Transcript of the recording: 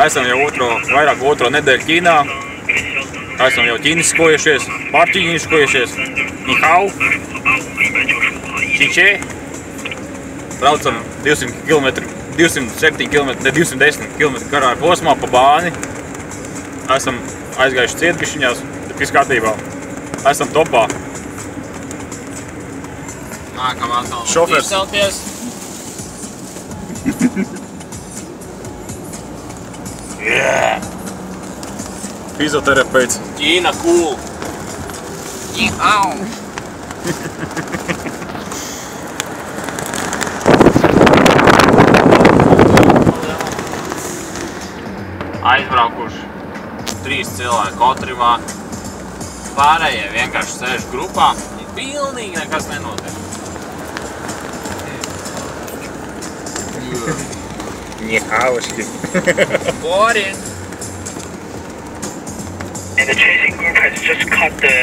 Esam jau vairāk otro nedēļu Ķīnā. Esam jau ķīniskojušies, pārķīniskojušies. Nihau. Čičē. Braucam 207 km, ne 210 km garā posmā pa bāni. Esam aizgājuši cietbišķiņās, bet viss kārtībā. Esam topā. Nākamā atkal Šofers. izcelties. Yeah! Fizioterapeits. Ķīna cool. Au! Aizbraukuši 3 cilvēki Kotrivā. Pārējie vienkārši sēž grupā un pilnīgi nekas nenotiek. Nihauški. Boring! And the chasing group has just cut the